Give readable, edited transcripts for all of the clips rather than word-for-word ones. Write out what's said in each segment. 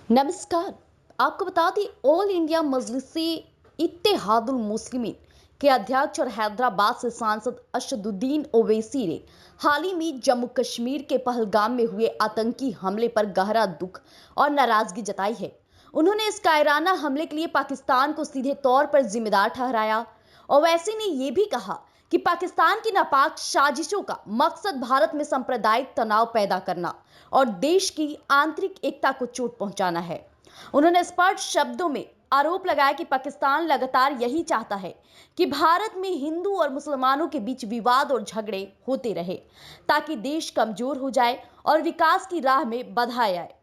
नमस्कार। आपको बता दें, ऑल इंडिया मजलिस इत्तेहादुल मुस्लिमीन के अध्यक्ष और हैदराबाद से सांसद असदुद्दीन ओवैसी ने हाल ही में जम्मू कश्मीर के पहलगाम में हुए आतंकी हमले पर गहरा दुख और नाराजगी जताई है। उन्होंने इस कायराना हमले के लिए पाकिस्तान को सीधे तौर पर जिम्मेदार ठहराया। ओवैसी ने यह भी कहा कि पाकिस्तान की नापाक साजिशों का मकसद भारत में सांप्रदायिक तनाव पैदा करना और देश की आंतरिक एकता को चोट पहुंचाना है। उन्होंने स्पष्ट शब्दों में आरोप लगाया कि पाकिस्तान लगातार यही चाहता है कि भारत में हिंदू और मुसलमानों के बीच विवाद और झगड़े होते रहे, ताकि देश कमजोर हो जाए और विकास की राह में बाधा आए।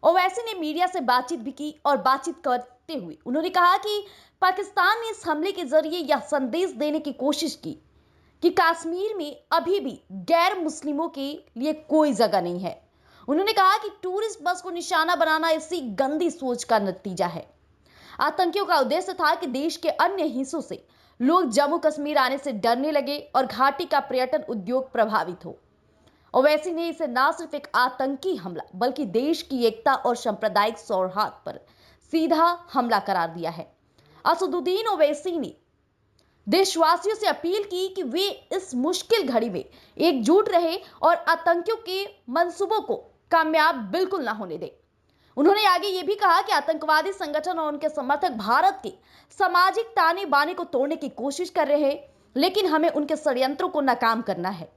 ओवैसी ने मीडिया से बातचीत भी की और बातचीत करते हुए उन्होंने कहा कि पाकिस्तान ने इस हमले के जरिए यह संदेश देने की कोशिश की कि कश्मीर में अभी भी गैर मुस्लिमों के लिए कोई जगह नहीं है। उन्होंने कहा कि टूरिस्ट बस को निशाना बनाना इसी गंदी सोच का नतीजा है। आतंकियों का उद्देश्य था कि देश के अन्य हिस्सों से लोग जम्मू कश्मीर आने से डरने लगे और घाटी का पर्यटन उद्योग प्रभावित हो। ओवैसी ने इसे न सिर्फ एक आतंकी हमला बल्कि देश की एकता और सांप्रदायिक सौहार्द पर सीधा हमला करार दिया है। असदुद्दीन ओवैसी ने देशवासियों से अपील की कि वे इस मुश्किल घड़ी में एकजुट रहे और आतंकियों के मंसूबों को कामयाब बिल्कुल ना होने दें। उन्होंने आगे ये भी कहा कि आतंकवादी संगठन और उनके समर्थक भारत के सामाजिक ताने बाने को तोड़ने की कोशिश कर रहे हैं, लेकिन हमें उनके षड्यंत्रों को नाकाम करना है।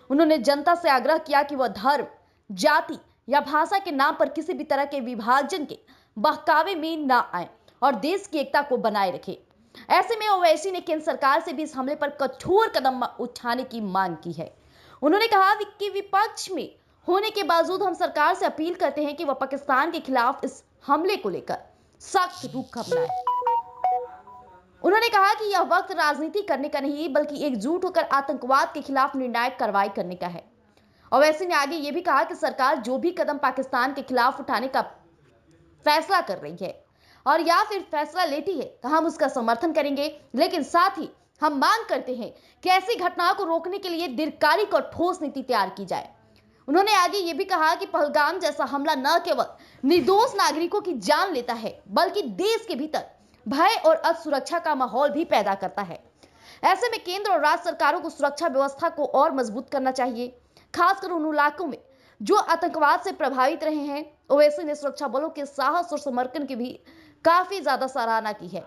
उन्होंने जनता से आग्रह किया कि वह धर्म, जाति या भाषा के नाम पर किसी भी तरह के विभाजन के बहकावे में न आए और देश की एकता को बनाए रखे। ऐसे में ओवैसी ने केंद्र सरकार से भी इस हमले पर कठोर कदम उठाने की मांग की है। उन्होंने कहा कि विपक्ष में होने के बावजूद हम सरकार से अपील करते हैं कि वह पाकिस्तान के खिलाफ इस हमले को लेकर सख्त रुख अपनाए। उन्होंने कहा कि यह वक्त राजनीति करने का नहीं बल्कि एकजुट होकर आतंकवाद के खिलाफ निर्णायक कार्रवाई करने का है। ओवैसी ने आगे यह भी कहा कि सरकार जो भी कदम पाकिस्तान के खिलाफ उठाने का फैसला कर रही है और या फिर फैसला लेती है तो हम उसका समर्थन करेंगे, लेकिन साथ ही हम मांग करते हैं कि ऐसी घटनाओं को रोकने के लिए दीर्घकालिक और ठोस नीति तैयार की जाए। उन्होंने आगे ये भी कहा कि पहलगाम जैसा हमला न केवल निर्दोष नागरिकों की जान लेता है बल्कि देश के भीतर भय और असुरक्षा का माहौल भी पैदा करता है। ऐसे में केंद्र और राज्य सरकारों को सुरक्षा व्यवस्था को और मजबूत करना चाहिए, खासकर उन इलाकों में जो आतंकवाद से प्रभावित रहे हैं। ओवैसी ने सुरक्षा बलों के साहस और समर्पण की भी काफी ज्यादा सराहना की है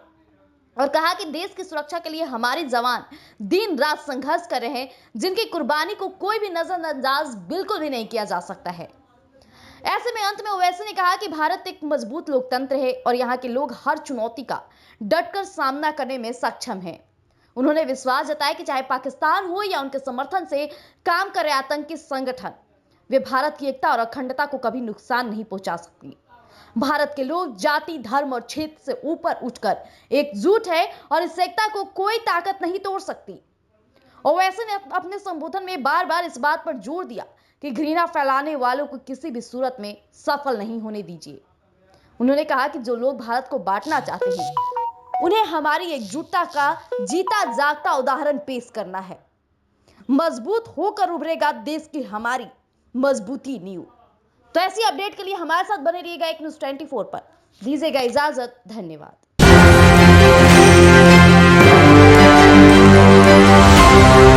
और कहा कि देश की सुरक्षा के लिए हमारे जवान दिन रात संघर्ष कर रहे हैं, जिनकी कुर्बानी को कोई भी नजरअंदाज बिल्कुल भी नहीं किया जा सकता है। ऐसे में अंत में ओवैसी ने कहा कि भारत एक मजबूत लोकतंत्र है और यहाँ के लोग हर चुनौती का डटकर सामना करने में सक्षम हैं। उन्होंने विश्वास जताया कि चाहे पाकिस्तान हो या उनके समर्थन से काम कर रहे आतंकी संगठन, वे भारत की एकता और अखंडता को कभी नुकसान नहीं पहुंचा सकती। भारत के लोग जाति, धर्म और क्षेत्र से ऊपर उठकर एकजुट है और इस एकता को कोई ताकत नहीं तोड़ सकती। ओवैसी ने अपने संबोधन में बार बार इस बात पर जोर दिया कि घृणा फैलाने वालों को किसी भी सूरत में सफल नहीं होने दीजिए। उन्होंने कहा कि जो लोग भारत को बांटना चाहते हैं, उन्हें हमारी एकजुटता का जीता जागता उदाहरण पेश करना है। मजबूत होकर उभरेगा देश की हमारी मजबूती नींव। तो ऐसी अपडेट के लिए हमारे साथ बने रहिएगा एक न्यूज़ 24 पर। दीजिएगा इजाजत। धन्यवाद।